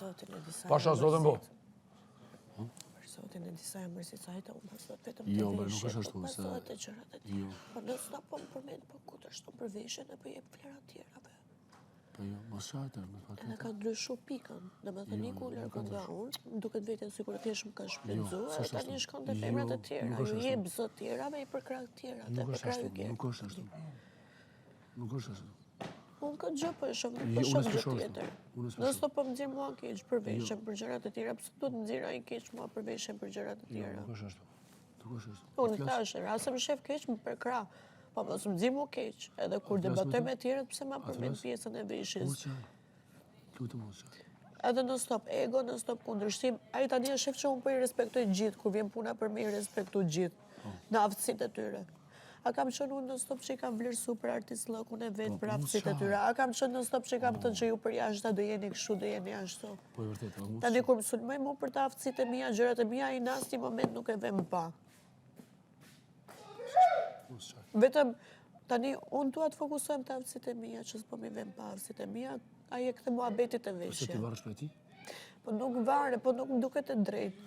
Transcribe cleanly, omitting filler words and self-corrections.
zotin e disa Pasha zotin po. Për zotin e disa emërsit sa hajta unë pasot vetëm Jo, të bre, nuk veshje, është ashtu, po se- pasot e gjërat e tjera. Jo. Po nësë na po më përmend po kundërshton për veshjen apo jep vlera tjera be. Po jo, mos shajtër, me Edhe paketë. ka ndryshu pikën. Domethënë Jo, iku jo, largu ka nga unë, më duket veten sikur thjesht më ka shpenzue, s'është edhe tani ashtu. shkon te femrat e Jo, tjera. nuk Ju është ashtu. jep zot tjerave i për krah tjera, te Nuk për është krah ashtu, ju nuk është ashtu. Nuk është ashtu. Unë këtë gjë po e shoh, nuk Jo, po unë shoh s'po gjë shoh ashtu. tjetër. Unë s'po Nëse shoh. po më nxjerr mua keq për veshjen, për gjërat e tjera, pse duhet më nxjerr ai keq mua për veshjen, për gjërat e Jo, tjera? nuk është ashtu. Nuk është ashtu. Unë thash, rase më shef keq më për krah. Po mos më nxjerr mua keq. Edhe kur Flas me debatoj ty? me tjerët, pse ma përmend flas? pjesën e Mos veshjes? qaj. Lutem mos qaj. Edhe në stop ego, në stop kundërshtim. Ai tani e shef që unë po i respektoj gjithë, kur vjen puna për me i respektu gjithë, në aftësitë e tyre. A kam qenë unë në stop që i kam vlerësu për artistlëkun e vetë, për aftësitë e tyre? A kam qenë në stop që i kam thënë që ju për jashtë do jeni kështu, do jeni ashtu? Po e vërtet, mos. Tani kur më sulmoj mu për të aftësitë e mia, gjërat e mia, ai në asnjë moment nuk e vem pa. Mos qaj. Vetëm tani unë dua të fokusohem te aftësitë e mia, që s'po mi vem pa aftësitë e mia, ai e kthe muhabetit e Se ti veshje. varesh për ti? Po nuk vare, po nuk më duket e drejtë.